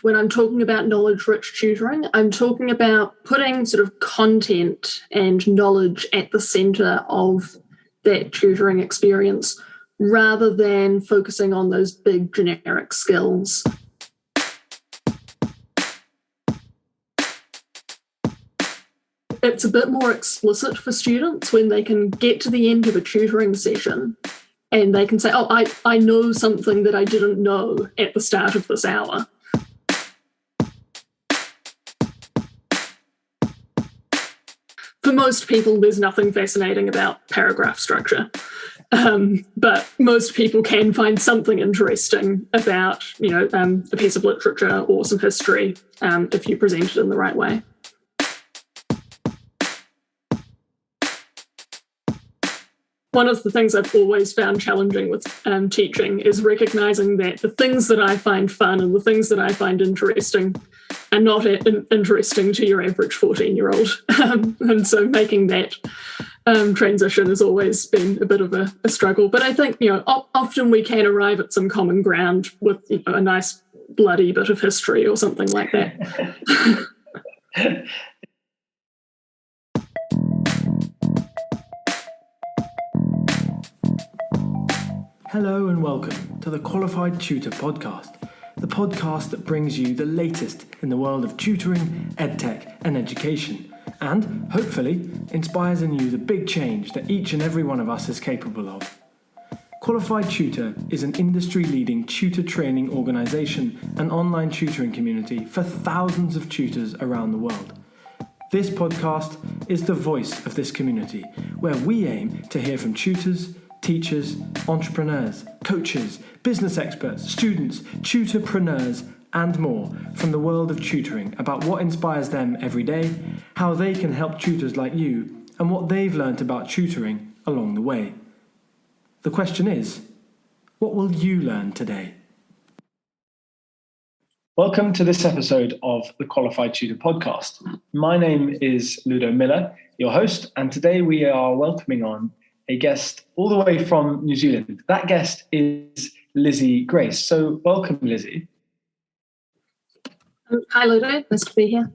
when I'm talking about knowledge-rich tutoring, I'm talking about putting sort of content and knowledge at the centre of that tutoring experience rather than focusing on those big generic skills. It's a bit more explicit for students when they can get to the end of a tutoring session and they can say, oh, I know something that I didn't know at the start of this hour. For most people, there's nothing fascinating about paragraph structure. But most people can find something interesting about, a piece of literature or some history if you present it in the right way. One of the things I've always found challenging with teaching is recognising that the things that I find fun and the things that I find interesting are not interesting to your average 14-year-old. And so making that transition has always been a bit of a struggle. But I think, often we can arrive at some common ground with a nice bloody bit of history or something like that. Hello and welcome to the Qualified Tutor Podcast, the podcast that brings you the latest in the world of tutoring, edtech and education, and hopefully inspires in you the big change that each and every one of us is capable of. Qualified Tutor is an industry-leading tutor training organisation and online tutoring community for thousands of tutors around the world. This podcast is the voice of this community, where we aim to hear from tutors, teachers, entrepreneurs, coaches, business experts, students, tutorpreneurs, and more from the world of tutoring about what inspires them every day, how they can help tutors like you, and what they've learnt about tutoring along the way. The question is, what will you learn today? Welcome to this episode of the Qualified Tutor Podcast. My name is Ludo Miller, your host, and today we are welcoming on a guest all the way from New Zealand. That guest is Lizzie Grace. So welcome, Lizzie. Hi, Ludo. Nice to be here.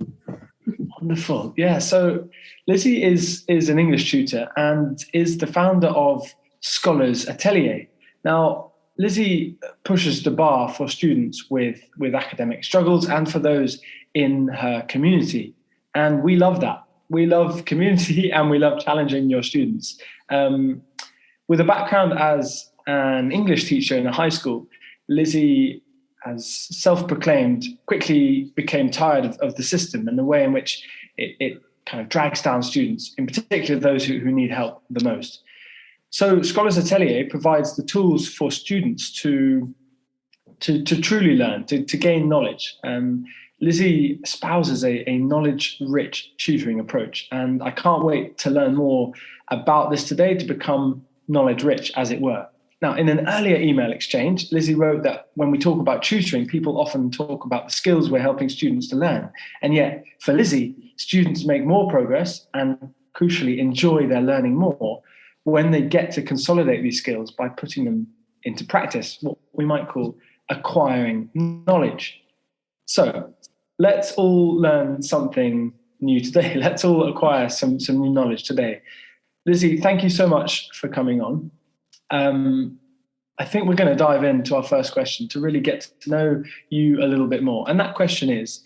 Wonderful. Yeah, so Lizzie is an English tutor and is the founder of Scholars Atelier. Now, Lizzie pushes the bar for students with academic struggles and for those in her community. And we love that. We love community and we love challenging your students. With a background as an English teacher in a high school, Lizzie, as self-proclaimed, quickly became tired of the system and the way in which it kind of drags down students, in particular those who need help the most. So Scholars Atelier provides the tools for students to truly learn, to gain knowledge. Lizzie espouses a knowledge-rich tutoring approach, and I can't wait to learn more about this today to become knowledge-rich, as it were. Now, in an earlier email exchange, Lizzie wrote that when we talk about tutoring, people often talk about the skills we're helping students to learn. And yet, for Lizzie, students make more progress and, crucially, enjoy their learning more when they get to consolidate these skills by putting them into practice, what we might call acquiring knowledge. So let's all learn something new today. Let's all acquire some new knowledge today. Lizzie, thank you so much for coming on. I think we're going to dive into our first question to really get to know you a little bit more. And that question is,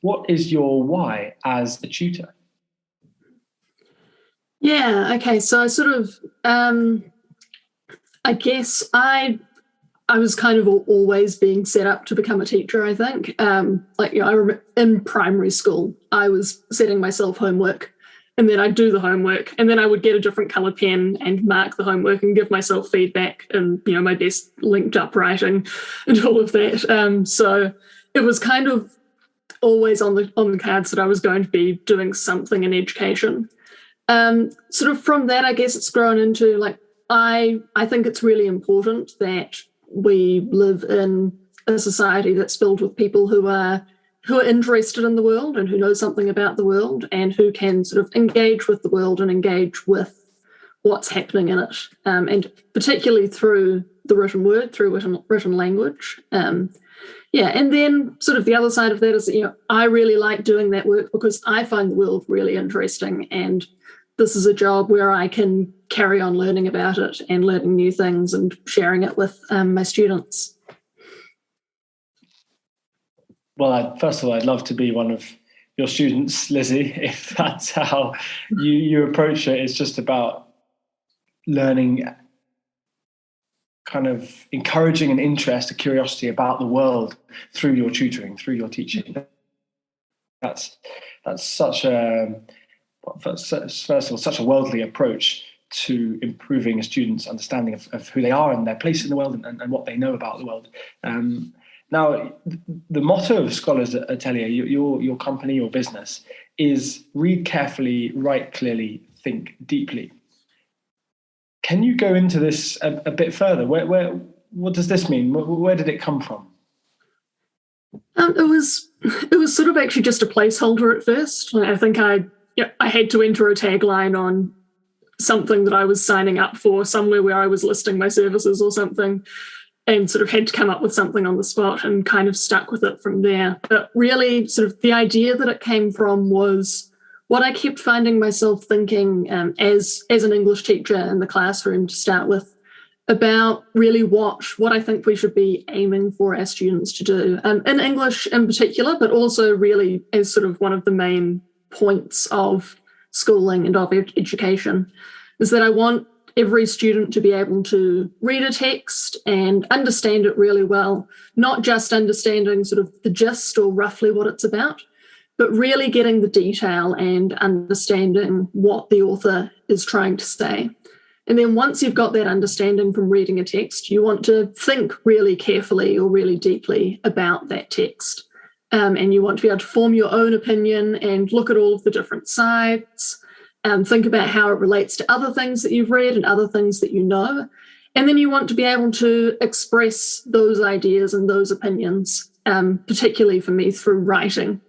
what is your why as a tutor? Yeah, okay. So I sort of, I guess I was kind of always being set up to become a teacher, I think. I remember in primary school, I was setting myself homework and then I'd do the homework and then I would get a different coloured pen and mark the homework and give myself feedback and, my best linked up writing and all of that. So it was kind of always on the cards that I was going to be doing something in education. Sort of from that, I guess it's grown into I think it's really important that we live in a society that's filled with people who are interested in the world and who know something about the world and who can sort of engage with the world and engage with what's happening in it, and particularly through the written word, through written language. Yeah, and then sort of the other side of that is, I really like doing that work because I find the world really interesting, and this is a job where I can carry on learning about it and learning new things and sharing it with my students. Well, first of all, I'd love to be one of your students, Lizzie, if that's how you approach it. It's just about learning, kind of encouraging an interest, a curiosity about the world through your tutoring, through your teaching. That's such a, first of all, such a worldly approach to improving a student's understanding of who they are and their place in the world and what they know about the world. Now, the motto of Scholars Atelier, your company, your business, is read carefully, write clearly, think deeply. Can you go into this a bit further? What does this mean? Where did it come from? It was sort of actually just a placeholder at first. I think I had to enter a tagline on something that I was signing up for somewhere where I was listing my services or something, and sort of had to come up with something on the spot and kind of stuck with it from there. But really, sort of the idea that it came from was what I kept finding myself thinking as an English teacher in the classroom to start with, about really what I think we should be aiming for our students to do, in English in particular, but also really as sort of one of the main points of schooling and of education, is that I want every student to be able to read a text and understand it really well, not just understanding sort of the gist or roughly what it's about, but really getting the detail and understanding what the author is trying to say. And then once you've got that understanding from reading a text, you want to think really carefully or really deeply about that text. And you want to be able to form your own opinion and look at all of the different sides, think about how it relates to other things that you've read and other things that you know. And then you want to be able to express those ideas and those opinions, particularly for me, through writing.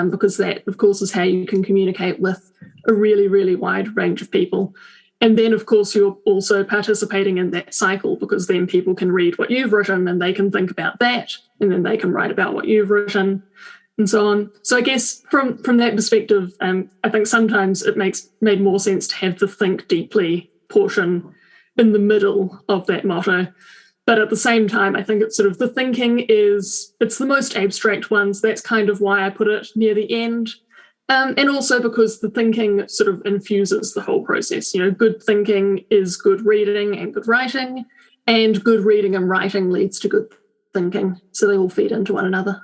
Because that, of course, is how you can communicate with a really, really wide range of people. And then, of course, you're also participating in that cycle, because then people can read what you've written and they can think about that, and then they can write about what you've written, and so on. So I guess from that perspective, I think sometimes it made more sense to have the think deeply portion in the middle of that motto. But at the same time, I think it's sort of the thinking it's the most abstract one. So that's kind of why I put it near the end. And also because the thinking sort of infuses the whole process. Good thinking is good reading and good writing, and good reading and writing leads to good thinking. So they all feed into one another.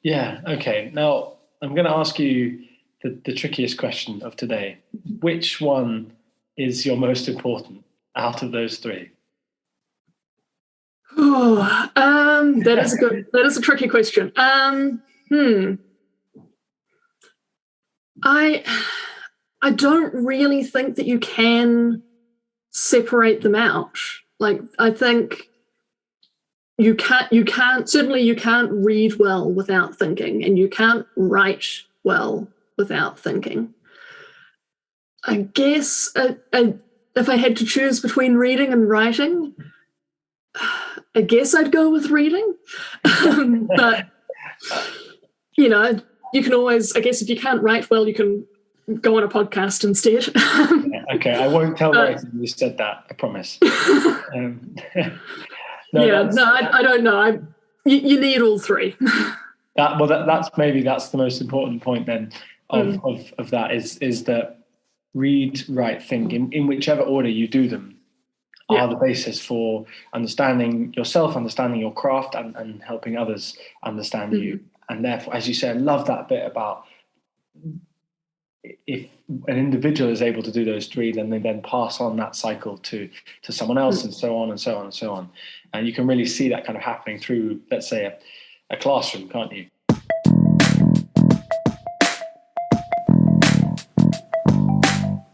Yeah, okay. Now, I'm going to ask you the trickiest question of today. Which one is your most important out of those three? Oh, that is a tricky question. I don't really think that you can separate them out. Like, I think you can't read well without thinking, and you can't write well without thinking. I guess if I had to choose between reading and writing, I guess I'd go with reading. But, you can always, I guess if you can't write well, you can go on a podcast instead. Okay, I won't tell writing you said that, I promise. I don't know. You need all three. That's the most important point then of that is that read, write, think in whichever order you do them are the basis for understanding yourself, understanding your craft, and helping others understand you. And therefore, as you said, I love that bit about if an individual is able to do those three, then they then pass on that cycle to someone else, and so on and so on and so on. And you can really see that kind of happening through, let's say, a classroom, can't you?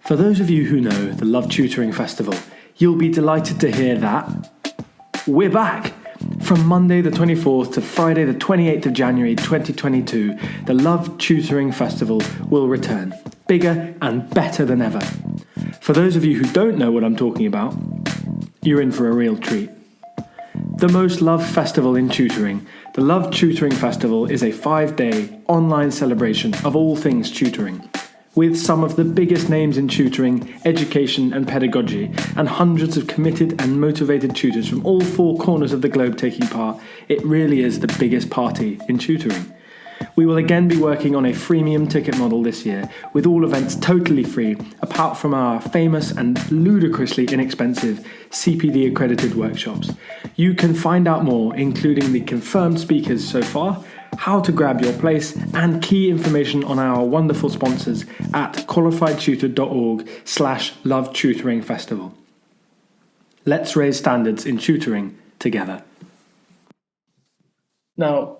For those of you who know the Love Tutoring Festival, you'll be delighted to hear that we're back. From Monday the 24th to Friday the 28th of January 2022, the Love Tutoring Festival will return, bigger and better than ever. For those of you who don't know what I'm talking about, you're in for a real treat. The most loved festival in tutoring. The Love Tutoring Festival is a 5-day online celebration of all things tutoring. With some of the biggest names in tutoring, education and pedagogy, and hundreds of committed and motivated tutors from all 4 corners of the globe taking part, it really is the biggest party in tutoring. We will again be working on a freemium ticket model this year, with all events totally free, apart from our famous and ludicrously inexpensive CPD accredited workshops. You can find out more, including the confirmed speakers so far, how to grab your place, and key information on our wonderful sponsors at qualifiedtutor.org/lovetutoringfestival. Let's raise standards in tutoring together. Now,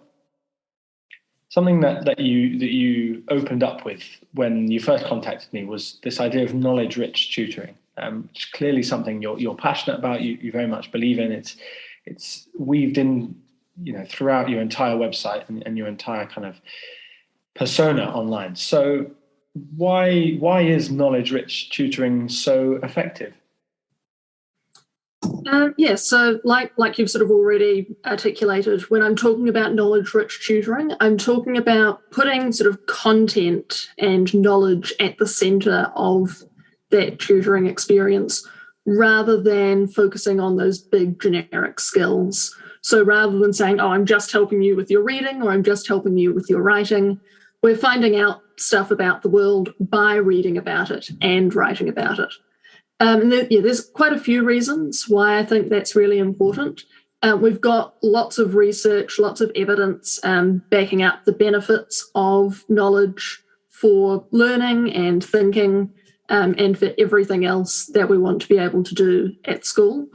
something that you opened up with when you first contacted me was this idea of knowledge-rich tutoring, which is clearly something you're passionate about. You very much believe in. It's weaved in, throughout your entire website and your entire kind of persona online. So why is knowledge-rich tutoring so effective? So like you've sort of already articulated, when I'm talking about knowledge-rich tutoring, I'm talking about putting sort of content and knowledge at the centre of that tutoring experience, rather than focusing on those big generic skills. So rather than saying, I'm just helping you with your reading, or I'm just helping you with your writing, we're finding out stuff about the world by reading about it and writing about it. There's quite a few reasons why I think that's really important. We've got lots of research, lots of evidence backing up the benefits of knowledge for learning and thinking, and for everything else that we want to be able to do at school.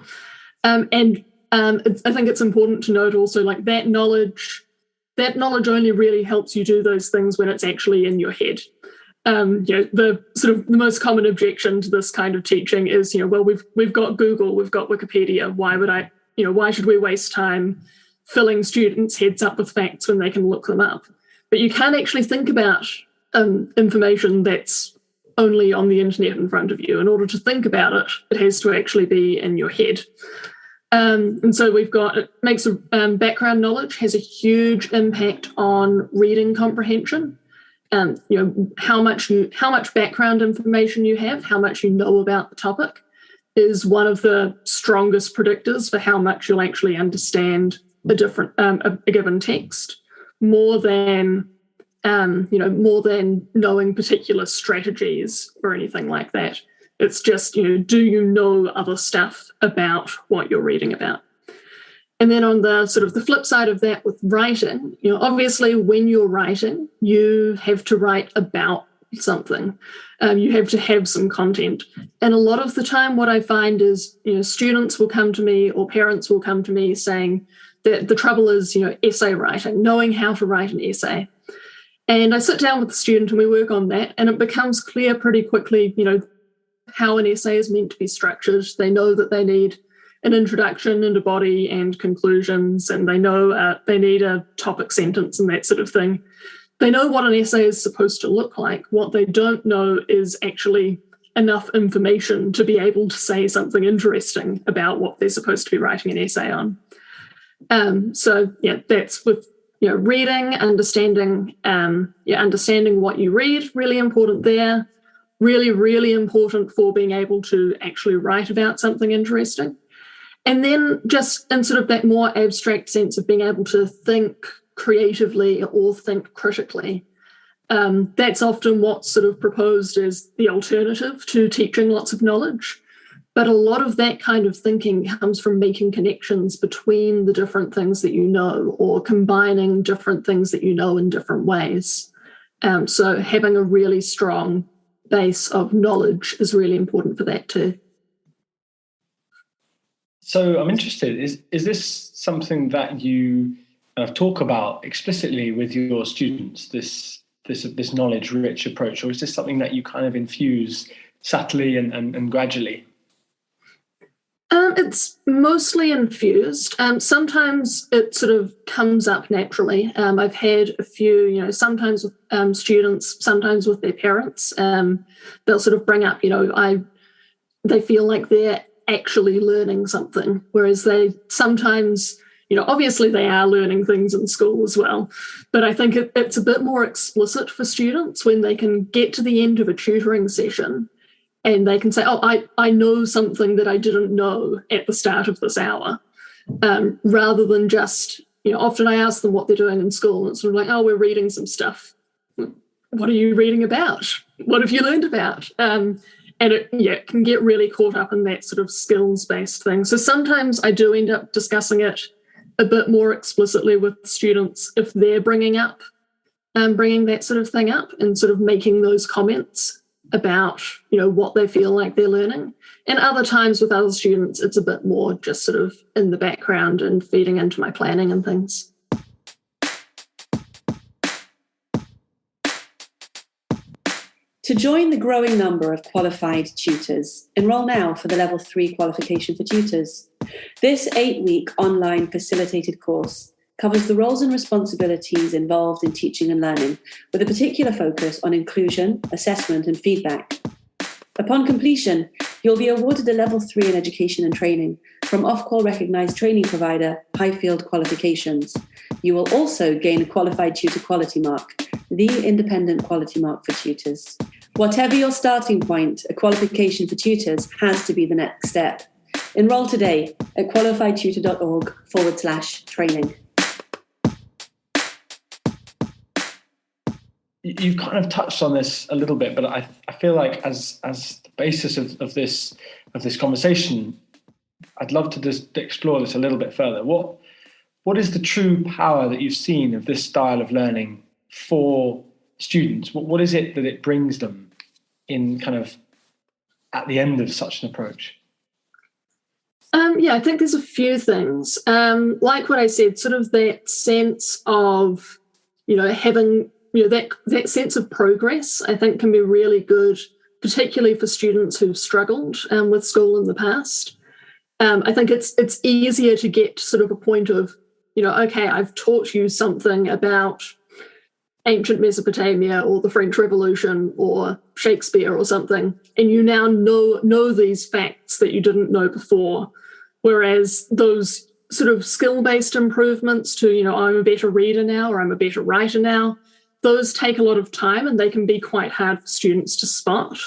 I think it's important to note also, like, that knowledge only really helps you do those things when it's actually in your head. The sort of the most common objection to this kind of teaching is, we've got Google, we've got Wikipedia. Why should we waste time filling students' heads up with facts when they can look them up? But you can't actually think about information that's only on the internet in front of you. In order to think about it, it has to actually be in your head. And so background knowledge has a huge impact on reading comprehension. How much background information you have, how much you know about the topic, is one of the strongest predictors for how much you'll actually understand a given text, more than knowing particular strategies or anything like that. It's just, do you know other stuff about what you're reading about? And then on the sort of the flip side of that with writing, obviously when you're writing, you have to write about something. You have to have some content. And a lot of the time what I find is, students will come to me, or parents will come to me saying that the trouble is, essay writing, knowing how to write an essay. And I sit down with the student and we work on that, and it becomes clear pretty quickly, how an essay is meant to be structured. They know that they need an introduction and a body and conclusions, and they know they need a topic sentence and that sort of thing. They know what an essay is supposed to look like. What they don't know is actually enough information to be able to say something interesting about what they're supposed to be writing an essay on. That's with reading, understanding what you read, really important there. Really, really important for being able to actually write about something interesting. And then just in sort of that more abstract sense of being able to think creatively or think critically. That's often what's sort of proposed as the alternative to teaching lots of knowledge. But a lot of that kind of thinking comes from making connections between the different things that you know, or combining different things that you know in different ways. So having a really strong base of knowledge is really important for that too. So I'm interested, is this something that you talk about explicitly with your students, this knowledge-rich approach, or is this something that you kind of infuse subtly and gradually? It's mostly infused. Sometimes it sort of comes up naturally. I've had a few, sometimes with students, sometimes with their parents. They'll sort of bring up, they feel like they're actually learning something, whereas they sometimes, obviously they are learning things in school as well, but I think it's a bit more explicit for students when they can get to the end of a tutoring session and they can say, oh, I know something that I didn't know at the start of this hour, rather than just, often I ask them what they're doing in school, and it's sort of like, oh, we're reading some stuff. What are you reading about? What have you learned about? And it can get really caught up in that sort of skills-based thing. So sometimes I do end up discussing it a bit more explicitly with students if they're bringing that sort of thing up and sort of making those comments about, what they feel like they're learning. And other times with other students, it's a bit more just sort of in the background and feeding into my planning and things. To join the growing number of qualified tutors, enrol now for the Level 3 qualification for tutors. This 8-week online facilitated course covers the roles and responsibilities involved in teaching and learning, with a particular focus on inclusion, assessment, and feedback. Upon completion, you'll be awarded a Level 3 in education and training from Ofqual recognised training provider Highfield Qualifications. You will also gain a Qualified Tutor Quality Mark, the independent quality mark for tutors. Whatever your starting point, a qualification for tutors has to be the next step. Enrol today at qualifiedtutor.org/training. You've kind of touched on this a little bit, but I feel like as the basis of this conversation, I'd love to just explore this a little bit further. What is the true power that you've seen of this style of learning for students? What is it that it brings them in kind of at the end of such an approach? I think there's a few things. Like what I said, sort of that sense of, having, that sense of progress, I think can be really good, particularly for students who've struggled with school in the past. I think it's easier to get to sort of a point of, okay, I've taught you something about ancient Mesopotamia or the French Revolution or Shakespeare or something, and you now know these facts that you didn't know before. Whereas those sort of skill-based improvements to, I'm a better reader now or I'm a better writer now, those take a lot of time and they can be quite hard for students to spot.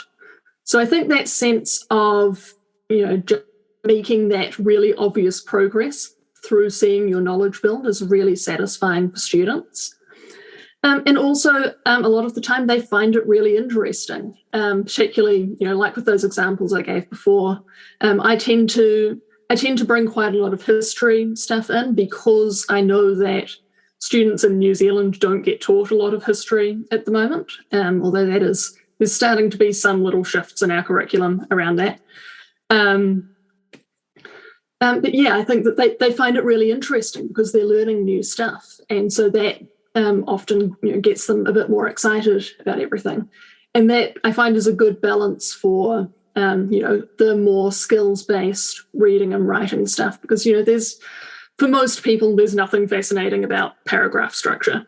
So I think that sense of, just making that really obvious progress through seeing your knowledge build is really satisfying for students. And also, a lot of the time they find it really interesting, particularly, like with those examples I gave before. I tend to bring quite a lot of history stuff in because I know that students in New Zealand don't get taught a lot of history at the moment, although there's starting to be some little shifts in our curriculum around that. But yeah, I think that they find it really interesting because they're learning new stuff. And so that often gets them a bit more excited about everything. And that I find is a good balance for, the more skills-based reading and writing stuff, because, for most people, there's nothing fascinating about paragraph structure.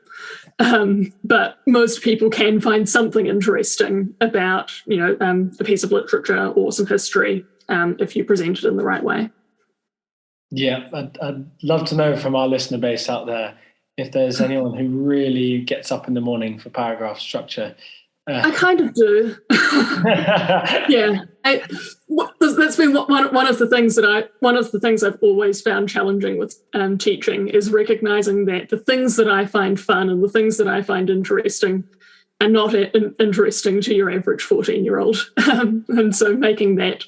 But most people can find something interesting about, a piece of literature or some history if you present it in the right way. Yeah, I'd love to know from our listener base out there if there's anyone who really gets up in the morning for paragraph structure. I kind of do. Yeah, that's been one of the things I've always found challenging with teaching is recognizing that the things that I find fun and the things that I find interesting are not interesting to your average 14-year-old, and so making that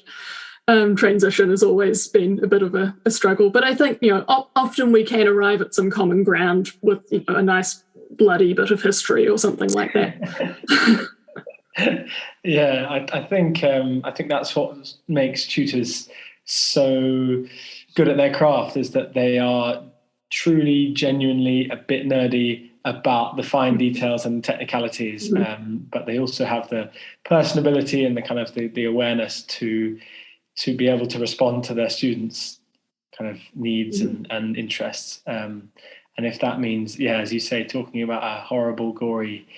transition has always been a bit of a struggle. But I think often we can arrive at some common ground with a nice bloody bit of history or something like that. Yeah, I think that's what makes tutors so good at their craft, is that they are truly, genuinely a bit nerdy about the fine details and technicalities, but they also have the personability and the kind of the awareness to be able to respond to their students' kind of needs and interests. And if that means, as you say, talking about a horrible, gory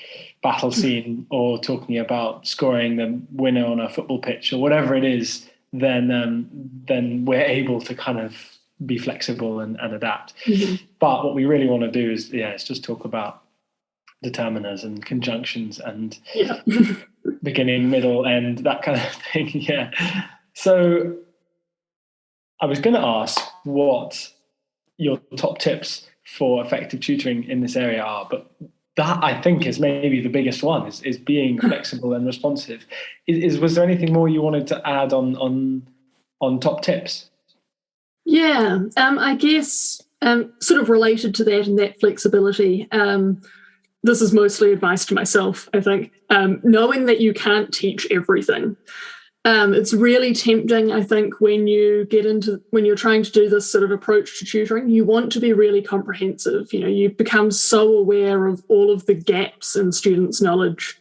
battle scene or talking about scoring the winner on a football pitch or whatever it is, then we're able to kind of be flexible and adapt. Mm-hmm. But what we really want to do is just talk about determiners and conjunctions and beginning, middle, end, that kind of thing. Yeah. So I was going to ask what your top tips for effective tutoring in this area are, but that I think is maybe the biggest one is being flexible and responsive. Was there anything more you wanted to add on top tips? Yeah, I guess sort of related to that and that flexibility. This is mostly advice to myself, I think. Knowing that you can't teach everything. It's really tempting, I think, when you're trying to do this sort of approach to tutoring, you want to be really comprehensive. You become so aware of all of the gaps in students' knowledge.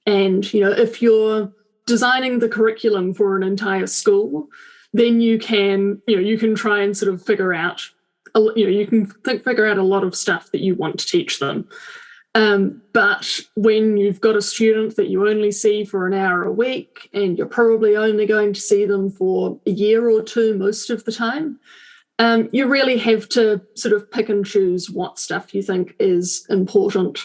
And, if you're designing the curriculum for an entire school, then you can try and sort of figure out a lot of stuff that you want to teach them. But when you've got a student that you only see for an hour a week and you're probably only going to see them for a year or two most of the time, you really have to sort of pick and choose what stuff you think is important,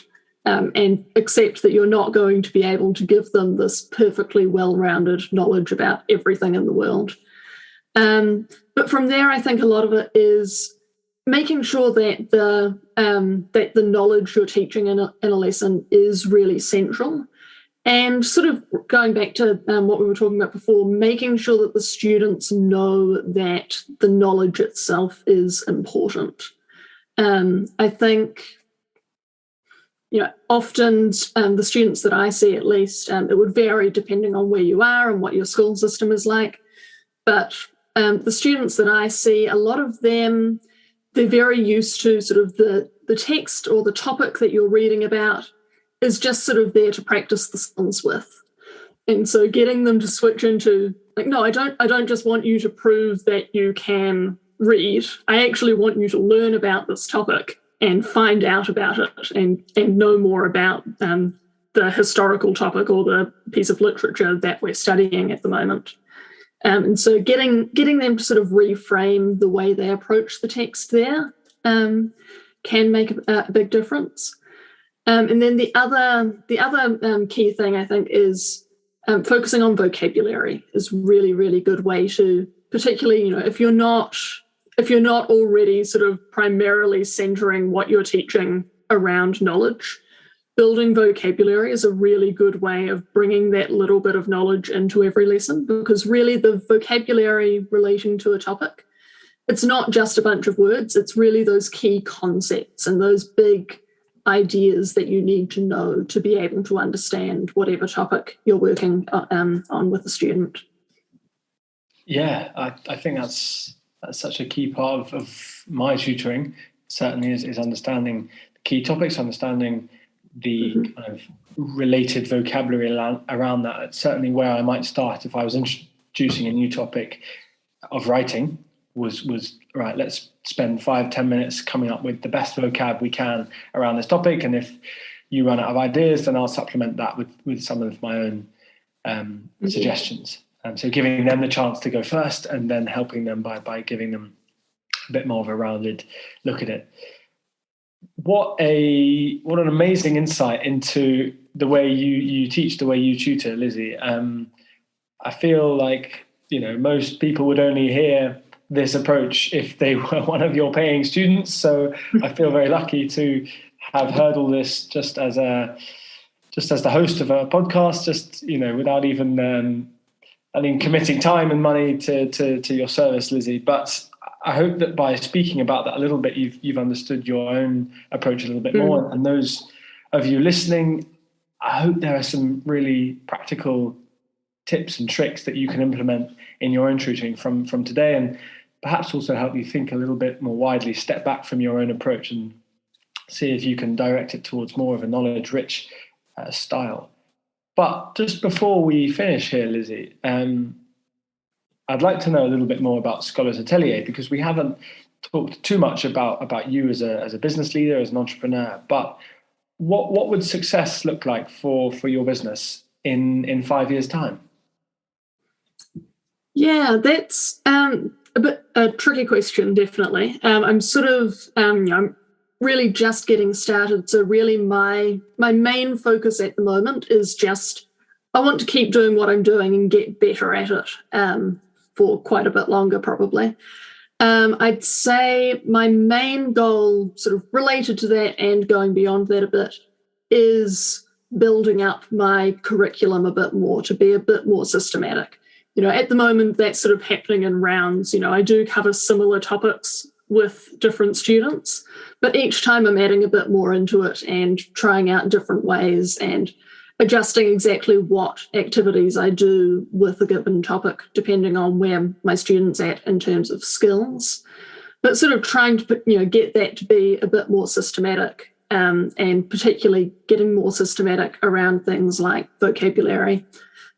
and accept that you're not going to be able to give them this perfectly well-rounded knowledge about everything in the world. But from there, I think a lot of it is making sure that the knowledge you're teaching in a lesson is really central, and sort of going back to what we were talking about before, making sure that the students know that the knowledge itself is important. I think, often the students that I see, at least, it would vary depending on where you are and what your school system is like, but the students that I see, a lot of them, they're very used to sort of the text or the topic that you're reading about is just sort of there to practice the skills with. And so getting them to switch into, like, no, I don't just want you to prove that you can read. I actually want you to learn about this topic and find out about it and know more about the historical topic or the piece of literature that we're studying at the moment. And so getting them to sort of reframe the way they approach the text there can make a big difference. And then the other key thing, I think, is focusing on vocabulary is really, really good way to, particularly, if you're not already sort of primarily centering what you're teaching around knowledge, building vocabulary is a really good way of bringing that little bit of knowledge into every lesson, because really the vocabulary relating to a topic, it's not just a bunch of words, it's really those key concepts and those big ideas that you need to know to be able to understand whatever topic you're working on with the student. Yeah, I think that's such a key part of my tutoring, certainly is understanding the key topics, understanding the kind of related vocabulary around that. It's certainly where I might start if I was introducing a new topic of writing was right, let's spend 5-10 minutes coming up with the best vocab we can around this topic, and if you run out of ideas, then I'll supplement that with some of my own suggestions. So giving them the chance to go first and then helping them by giving them a bit more of a rounded look at it. What an amazing insight into the way you teach, the way you tutor, Lizzie. I feel like, most people would only hear this approach if they were one of your paying students. So I feel very lucky to have heard all this just as the host of a podcast, without even committing time and money to your service, Lizzie. But I hope that by speaking about that a little bit, you've understood your own approach a little bit more. And those of you listening, I hope there are some really practical tips and tricks that you can implement in your own tutoring from today, and perhaps also help you think a little bit more widely, step back from your own approach and see if you can direct it towards more of a knowledge-rich style. But just before we finish here, Lizzie, I'd like to know a little bit more about Scholars Atelier, because we haven't talked too much about you as a business leader, as an entrepreneur. But what would success look like for your business in 5 years' time? Yeah, that's a tricky question, definitely. I'm sort of, I'm really just getting started. So really my main focus at the moment is just, I want to keep doing what I'm doing and get better at it for quite a bit longer, probably. I'd say my main goal, sort of related to that and going beyond that a bit, is building up my curriculum a bit more to be a bit more systematic. At the moment, that's sort of happening in rounds. I do cover similar topics with different students, but each time I'm adding a bit more into it and trying out different ways and adjusting exactly what activities I do with a given topic, depending on where my student's at in terms of skills. But sort of trying to, get that to be a bit more systematic, and particularly getting more systematic around things like vocabulary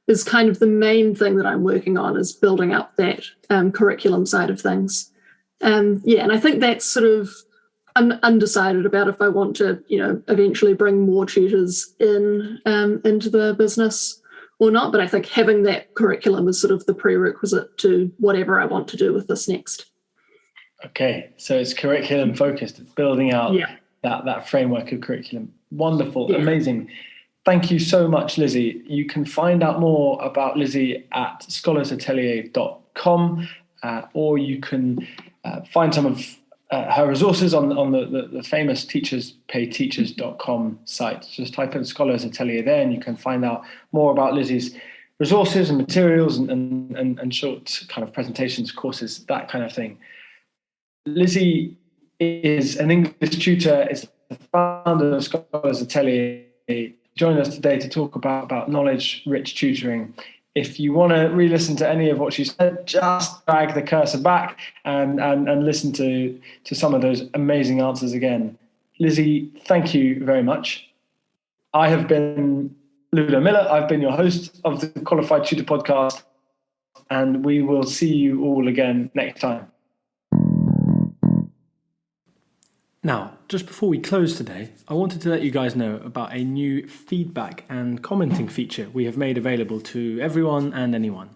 is kind of the main thing that I'm working on, is building up that curriculum side of things. And I think that's sort of, I'm undecided about if I want to, eventually bring more tutors into the business or not. But I think having that curriculum is sort of the prerequisite to whatever I want to do with this next. Okay, so it's curriculum focused. It's building out that framework of curriculum. Wonderful, amazing. Thank you so much, Lizzie. You can find out more about Lizzie at scholarsatelier.com, or you can find some of her resources on the famous teacherspayteachers.com site. Just type in Scholars Atelier there and you can find out more about Lizzie's resources and materials and short kind of presentations, courses, that kind of thing. Lizzie is an English tutor, is the founder of Scholars Atelier. Join us today to talk about knowledge-rich tutoring. If you want to re-listen to any of what she said, just drag the cursor back and listen to some of those amazing answers again. Lizzie, thank you very much. I have been Ludo Miller. I've been your host of the Qualified Tutor Podcast, and we will see you all again next time. Now, just before we close today, I wanted to let you guys know about a new feedback and commenting feature we have made available to everyone and anyone.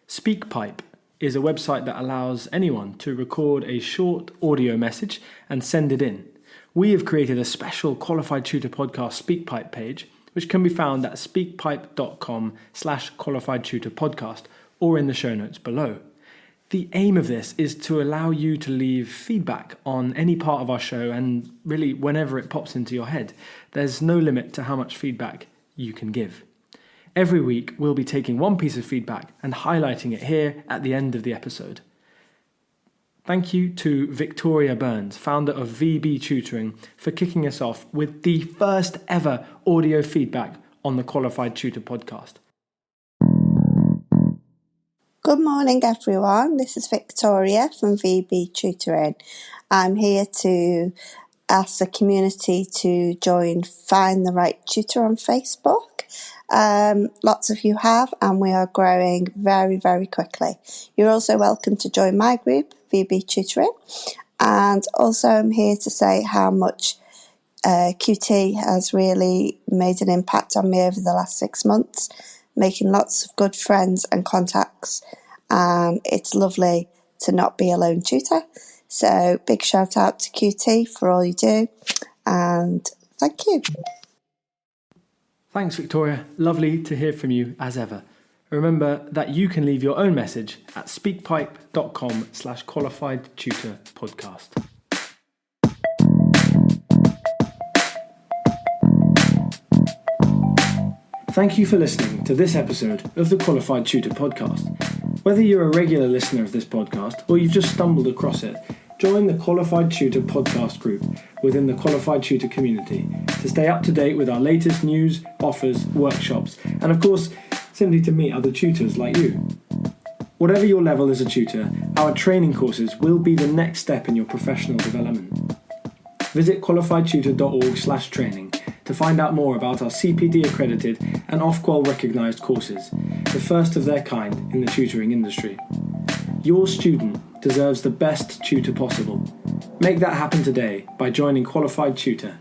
SpeakPipe is a website that allows anyone to record a short audio message and send it in. We have created a special Qualified Tutor Podcast SpeakPipe page, which can be found at speakpipe.com/Qualified Tutor Podcast or in the show notes below. The aim of this is to allow you to leave feedback on any part of our show and really whenever it pops into your head. There's no limit to how much feedback you can give. Every week we'll be taking one piece of feedback and highlighting it here at the end of the episode. Thank you to Victoria Burns, founder of VB Tutoring, for kicking us off with the first ever audio feedback on the Qualified Tutor Podcast. Good morning, everyone. This is Victoria from VB Tutoring. I'm here to ask the community to join Find the Right Tutor on Facebook. Lots of you have, and we are growing very, very quickly. You're also welcome to join my group, VB Tutoring. And also I'm here to say how much QT has really made an impact on me over the last 6 months, making lots of good friends and contacts, and it's lovely to not be a lone tutor. So big shout out to QT for all you do, and thank you. Thanks, Victoria. Lovely to hear from you as ever. Remember that you can leave your own message at speakpipe.com/Qualified Tutor Podcast. Thank you for listening to this episode of the Qualified Tutor Podcast. Whether you're a regular listener of this podcast or you've just stumbled across it, join the Qualified Tutor Podcast group within the Qualified Tutor community to stay up to date with our latest news, offers, workshops, and of course, simply to meet other tutors like you. Whatever your level as a tutor, our training courses will be the next step in your professional development. Visit qualifiedtutor.org/training to find out more about our CPD accredited and Ofqual recognised courses, the first of their kind in the tutoring industry. Your student deserves the best tutor possible. Make that happen today by joining Qualified Tutor